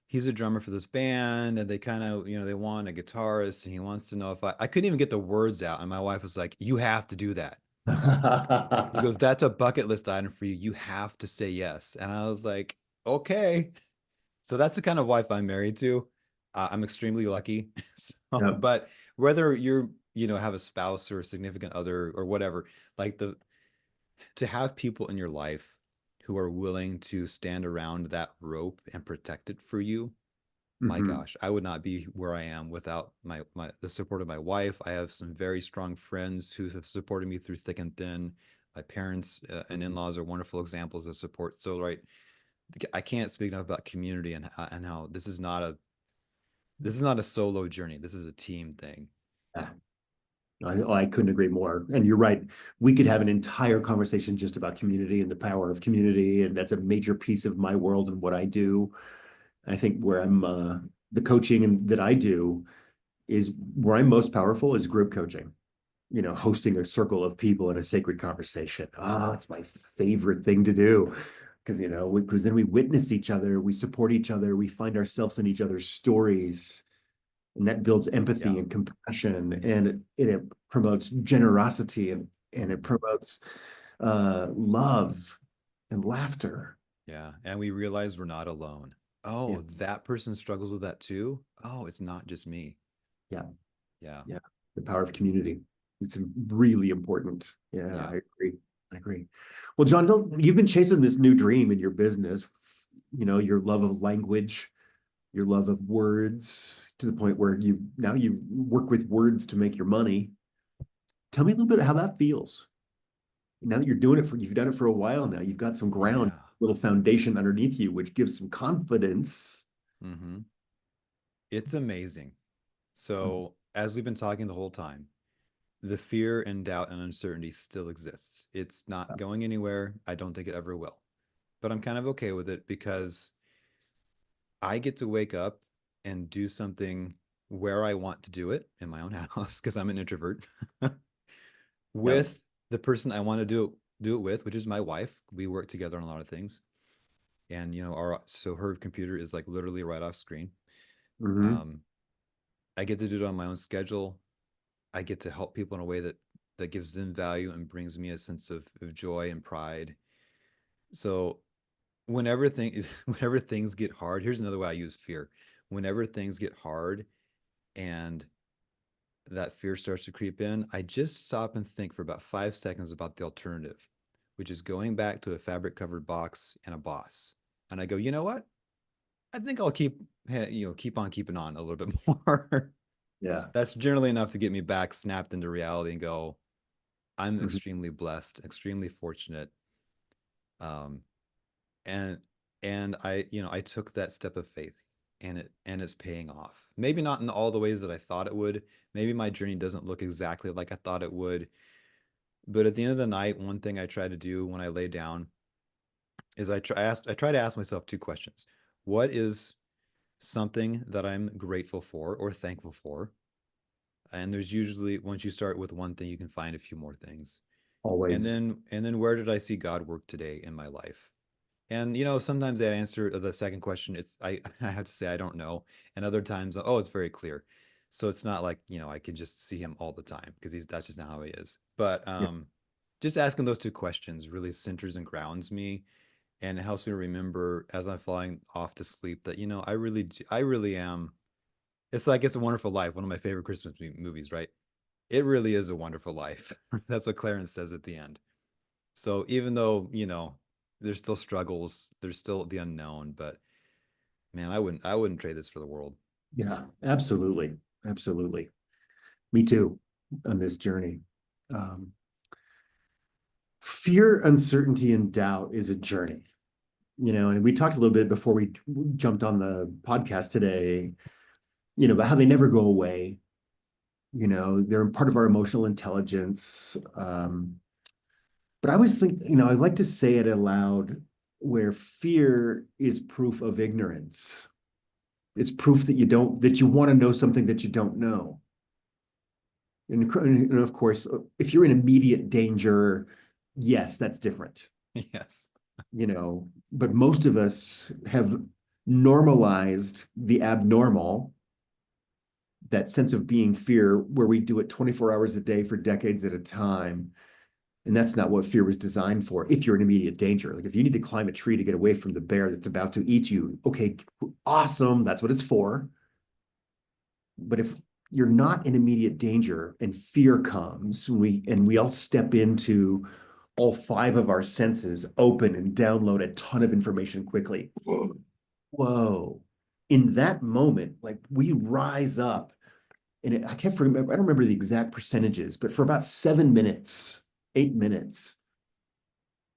he's a drummer for this band. And they kind of, they want a guitarist, and he wants to know if I couldn't even get the words out. And my wife was like, you have to do that. He goes, that's a bucket list item for you. You have to say yes. And I was like, okay. So that's the kind of wife I'm married to. I'm extremely lucky. So, Yeah. but whether you're, have a spouse or a significant other or whatever, like to have people in your life who are willing to stand around that rope and protect it for you, my Mhm. gosh, I would not be where I am without the support of my wife. I have some very strong friends who have supported me through thick and thin. My parents and in-laws are wonderful examples of support. So, right, I can't speak enough about community and how this is not a solo journey. This is a team thing. Yeah. I couldn't agree more. And you're right. We could have an entire conversation just about community and the power of community. And that's a major piece of my world and what I do. I think where I'm the coaching and that I do is where I'm most powerful is group coaching. Hosting a circle of people in a sacred conversation. It's my favorite thing to do because then we witness each other, we support each other, we find ourselves in each other's stories, and that builds empathy Yeah. and compassion, and it promotes generosity and it promotes love and laughter. Yeah. And we realize we're not alone. Yeah, Oh, that person struggles with that too. Oh, it's not just me. yeah, Yeah. yeah. The power of community. It's really important. Yeah, Yeah. I agree. I agree. Well, John, you've been chasing this new dream in your business, your love of language, your love of words to the point where you work with words to make your money. Tell me a little bit how that feels. Now that you've done it for a while now, you've got some ground, Yeah. little foundation underneath you, which gives some confidence. Mm-hmm. It's amazing. So, as we've been talking the whole time, the fear and doubt and uncertainty still exists. It's not going anywhere. I don't think it ever will. But I'm kind of okay with it because I get to wake up and do something where I want to do it in my own house because I'm an introvert Yeah. with the person I want to do it with, which is my wife. We work together on a lot of things. And so her computer is like literally right off screen. Hmm. Um, I get to do it on my own schedule. I get to help people in a way that gives them value and brings me a sense of joy and pride. So whenever things get hard, here's another way I use fear. Whenever things get hard and that fear starts to creep in, I just stop and think for about 5 seconds about the alternative, which is going back to a fabric covered box and a boss. And I go, you know what? I think I'll keep on keeping on a little bit more. Yeah. That's generally enough to get me back snapped into reality and go, I'm Hmm. extremely blessed, extremely fortunate. Um, and I took that step of faith and it's paying off. Maybe not in all the ways that I thought it would. Maybe my journey doesn't look exactly like I thought it would. But at the end of the night, one thing I try to do when I lay down is I try to ask myself two questions. What is something that I'm grateful for or thankful for? And there's usually once you start with one thing, you can find a few more things. And Always. then where did I see God work today in my life? And sometimes that answer the second question, it's I have to say I don't know. And other times, oh, it's very clear. So it's not like, I can just see him all the time because that's just not how he is. But Yeah. just asking those two questions really centers and grounds me, and it helps me remember as I'm falling off to sleep that, I really am. It's like It's a Wonderful Life, one of my favorite Christmas movies, right? It really is a wonderful life. That's what Clarence says at the end. So even though, there's still struggles, there's still the unknown, but man, I wouldn't trade this for the world. Yeah. Absolutely. Absolutely. Me too on this journey. Um, Fear, uncertainty, and doubt is a journey. And we talked a little bit before we jumped on the podcast today, about how they never go away. They're part of our emotional intelligence. But I always think, I like to say it aloud where fear is proof of ignorance. It's proof that you want to know something that you don't know. And of course, if you're in immediate danger, yes, that's different. Yes. But most of us have normalized the abnormal, that sense of being fear, where we do it 24 hours a day for decades at a time. And that's not what fear was designed for. If you're in immediate danger, like if you need to climb a tree to get away from the bear that's about to eat you, okay, awesome. That's what it's for. But if you're not in immediate danger and fear comes, we all step into all five of our senses open and download a ton of information quickly. Whoa. In that moment, like we rise up, and I can't remember, I don't remember the exact percentages, but for about 7 minutes, 8 minutes,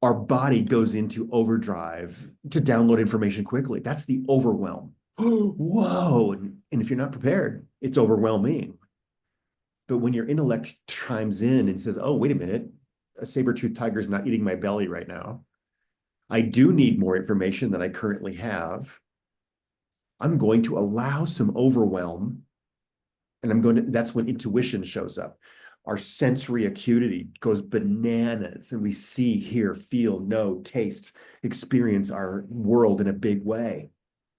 our body goes into overdrive to download information quickly. That's the overwhelm. Whoa. And if you're not prepared, it's overwhelming. But when your intellect chimes in and says, oh, wait a minute, a saber-toothed tiger is not eating my belly right now. I do need more information than I currently have. I'm going to allow some overwhelm. And that's when intuition shows up. Our sensory acuity goes bananas, and we see, hear, feel, know, taste, experience our world in a big way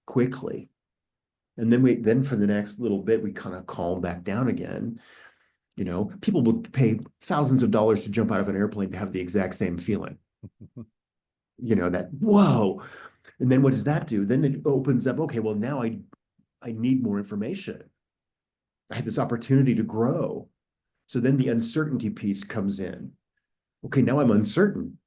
quickly. And then for the next little bit, we kind of calm back down again. People will pay thousands of dollars to jump out of an airplane to have the exact same feeling. That, whoa. And then what does that do? Then it opens up, okay, well, now I need more information. I had this opportunity to grow. So then the uncertainty piece comes in. Okay, now I'm uncertain.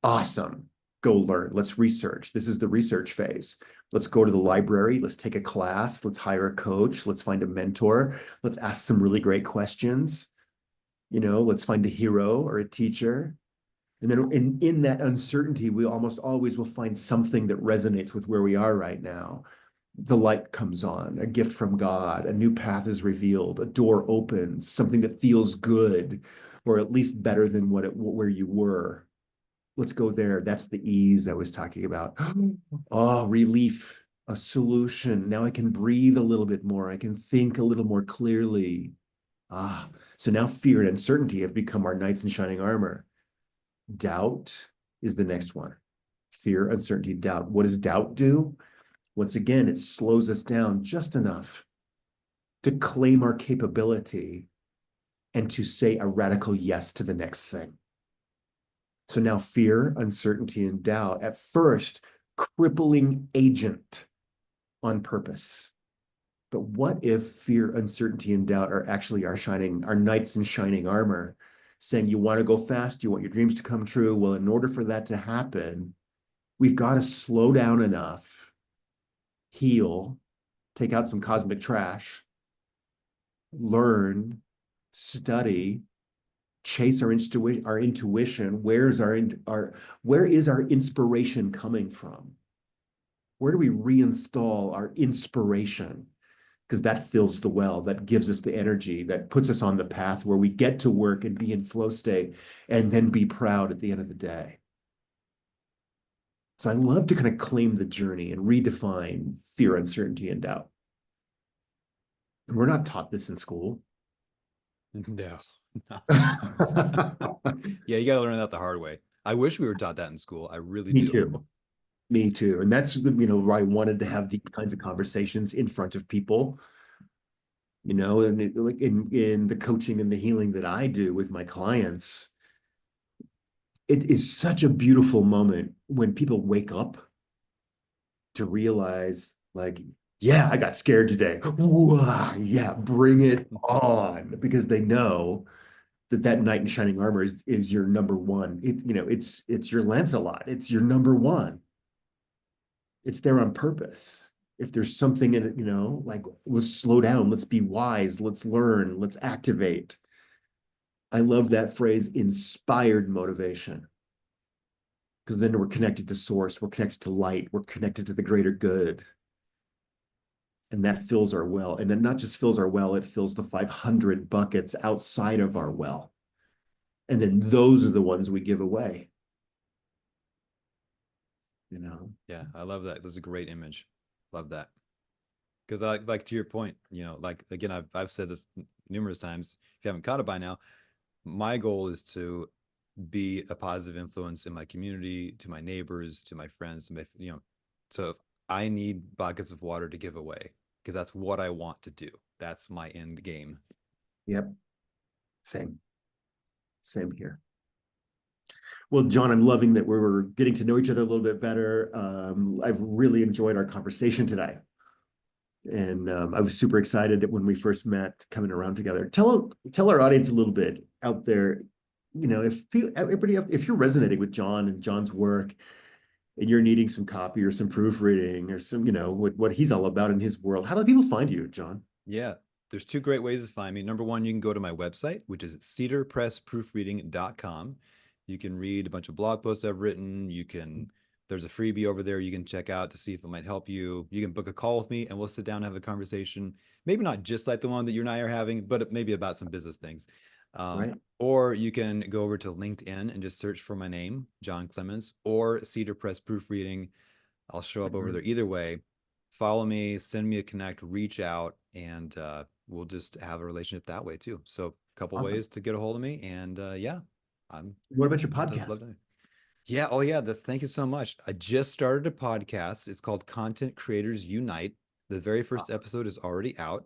Awesome. Go learn. Let's research. This is the research phase. Let's go to the library. Let's take a class. Let's hire a coach. Let's find a mentor. Let's ask some really great questions. Let's find a hero or a teacher. And then in that uncertainty, we almost always will find something that resonates with where we are right now. The light comes on, a gift from God, a new path is revealed, a door opens, something that feels good, or at least better than where you were. Let's go there. That's the ease I was talking about. Oh, relief, a solution. Now I can breathe a little bit more. I can think a little more clearly. So now fear and uncertainty have become our knights in shining armor. Doubt is the next one. Fear, uncertainty, doubt. What does doubt do? Once again, it slows us down just enough to claim our capability and to say a radical yes to the next thing. So now fear, uncertainty, and doubt, at first, crippling agent on purpose. But what if fear, uncertainty, and doubt are actually our knights in shining armor, saying you want to go fast, you want your dreams to come true? Well, in order for that to happen, we've got to slow down enough, heal, take out some cosmic trash, learn, study, chase our intuition. Where is our inspiration coming from? Where do we reinstall our inspiration? Because that fills the well, that gives us the energy, that puts us on the path where we get to work and be in flow state and then be proud at the end of the day. So I love to kind of claim the journey and redefine fear, uncertainty, and doubt. We're not taught this in school. No, yeah, you got to learn that the hard way. I wish we were taught that in school. I really Me do. too. Me too. And that's why I wanted to have these kinds of conversations in front of people, and like in the coaching and the healing that I do with my clients. It is such a beautiful moment when people wake up to realize, like, yeah, I got scared today. Whoa, yeah, bring it on, because they know that knight in shining armor is your number one. It's your Lancelot. It's your number one. It's there on purpose. If there's something in it, like, let's slow down, let's be wise, let's learn, let's activate. I love that phrase, inspired motivation, because then we're connected to source, we're connected to light, we're connected to the greater good. And that fills our well. And then not just fills our well, it fills the 500 buckets outside of our well. And then those are the ones we give away. Yeah, I love that. That's a great image. Love that. Because like to your point, like again, I've said this numerous times. If you haven't caught it by now, my goal is to be a positive influence in my community, to my neighbors, to my friends, so I need buckets of water to give away because that's what I want to do. That's my end game. Yep. Same here. Well, John, I'm loving that we're getting to know each other a little bit better. I've really enjoyed our conversation today. And I was super excited when we first met coming around together. Tell our audience a little bit out there, if everybody, if you're resonating with Jon and Jon's work and you're needing some copy or some proofreading or some, what he's all about in his world, how do people find you, Jon? Yeah, there's two great ways to find me. Number one, you can go to my website, which is cedarpressproofreading.com. You can read a bunch of blog posts I've written. There's a freebie over there you can check out to see if it might help you. You can book a call with me and we'll sit down and have a conversation. Maybe not just like the one that you and I are having, but maybe about some business things. Right. Or you can go over to LinkedIn and just search for my name, Jon Clemence, or Cedar Press Proofreading. I'll show up over there either way. Follow me, send me a connect, reach out, and we'll just have a relationship that way too. So a couple Awesome. ways to get a hold of me. And yeah, What about your I'd podcast? love to. Yeah. Oh, yeah. Thank you so much. I just started a podcast. It's called Content Creators Unite. The very first episode is already out.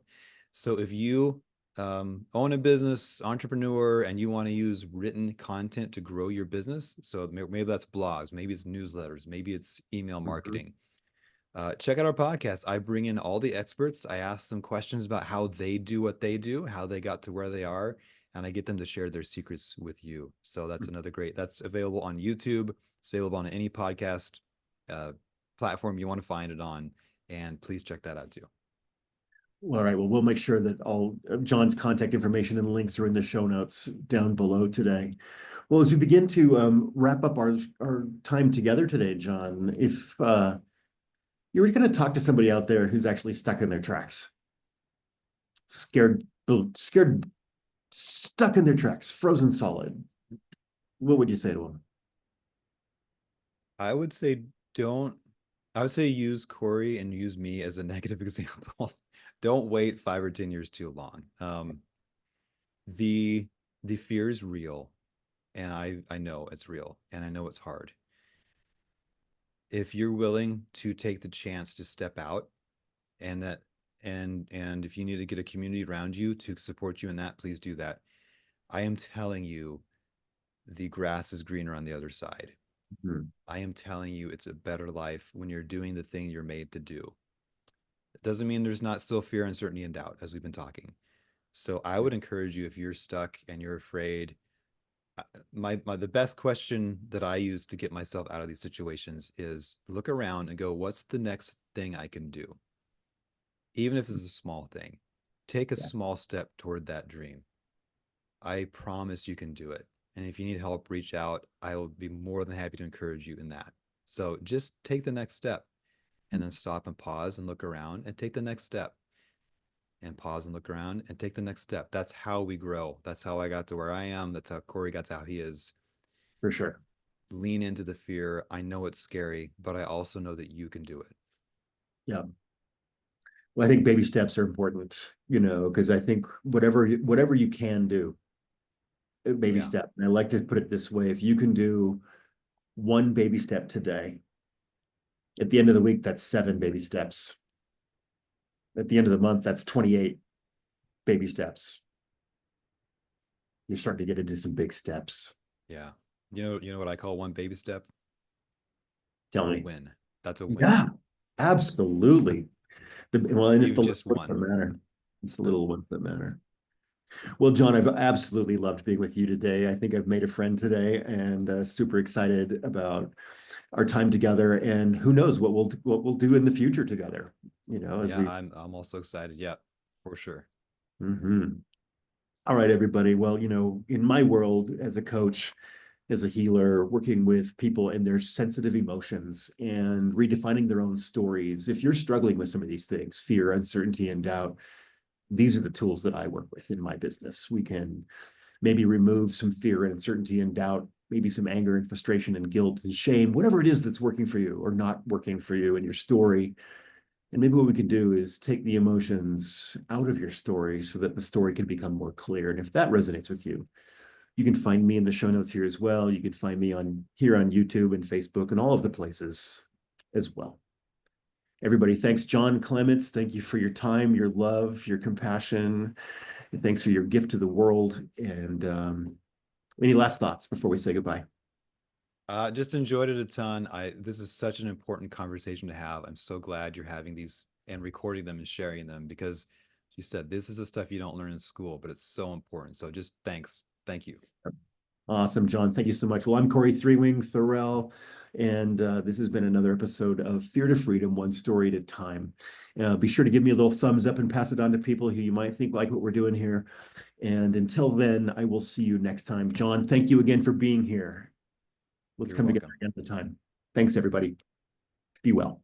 So if you own a business, entrepreneur, and you want to use written content to grow your business, so maybe that's blogs, maybe it's newsletters, maybe it's email Mhm. marketing. Check out our podcast. I bring in all the experts. I ask them questions about how they do what they do, how they got to where they are, and I get them to share their secrets with you. So that's that's available on YouTube. It's available on any podcast uh, platform you want to find it on. And please check that out too. All right. Well, we'll make sure that all of Jon's contact information and links are in the show notes down below today. Well, as we begin to wrap up our time together today, Jon, if you were going to talk to somebody out there who's actually stuck in their tracks, scared, scared, stuck in their tracks, frozen solid, what would you say to them? I would say don't, I would say use Cory and use me as a negative example. Don't wait 5 or 10 years too long. The the fear is real, and I know it's real, and I know it's hard. If you're willing to take the chance to step out, and that and if you need to get a community around you to support you in that, please do that. I am telling you, the grass is greener on the other side. Hmm. I am telling you, it's a better life when you're doing the thing you're made to do. It doesn't mean there's not still fear, uncertainty, and doubt, as we've been talking. So I would encourage you, if you're stuck and you're afraid, the best question that I use to get myself out of these situations is look around and go, what's the next thing I can do? Even if it's a small thing, take a Yeah, small step toward that dream. I promise you can do it. And if you need help, reach out. I will be more than happy to encourage you in that. So just take the next step and then stop and pause and look around and take the next step and pause and look around and take the next step. That's how we grow. That's how I got to where I am. That's how Cory got to how he is. for sure. Lean into the fear. I know it's scary, but I also know that you can do it. Yeah. Well, I think baby steps are important, because I think whatever you can do, a baby Yeah. step. And I like to put it this way: if you can do one baby step today, at the end of the week, that's 7 baby steps. At the end of the month, that's 28 baby steps. You're starting to get into some big steps. Yeah. You know what I call one baby step? Tell A me. win. That's a win. Yeah, absolutely. And it's Even the little just ones that one. matter. It's the little ones that matter. Well, Jon, I've absolutely loved being with you today. I think I've made a friend today, and super excited about our time together. And who knows what we'll do in the future together. As Yeah, we. I'm also excited. Yeah, for sure. Mhm. All right, everybody. Well, in my world as a coach, as a healer, working with people and their sensitive emotions and redefining their own stories. If you're struggling with some of these things, fear, uncertainty, and doubt, these are the tools that I work with in my business. We can maybe remove some fear and uncertainty and doubt, maybe some anger and frustration and guilt and shame, whatever it is that's working for you or not working for you in your story. And maybe what we can do is take the emotions out of your story so that the story can become more clear. And if that resonates with you, you can find me in the show notes here as well. You can find me on YouTube and Facebook and all of the places as well. Everybody, thanks, Jon Clements. Thank you for your time, your love, your compassion. And thanks for your gift to the world. And any last thoughts before we say goodbye? Just enjoyed it a ton. This is such an important conversation to have. I'm so glad you're having these and recording them and sharing them because you said this is the stuff you don't learn in school, but it's so important. So just thanks. Thank you. Awesome, Jon. Thank you so much. Well, I'm Cory Thorell, and this has been another episode of Fear to Freedom, One Story at a Time. Be sure to give me a little thumbs up and pass it on to people who you might think like what we're doing here. And until then, I will see you next time. Jon, thank you again for being here. Let's You're come together welcome. again at the time. Thanks, everybody. Be well.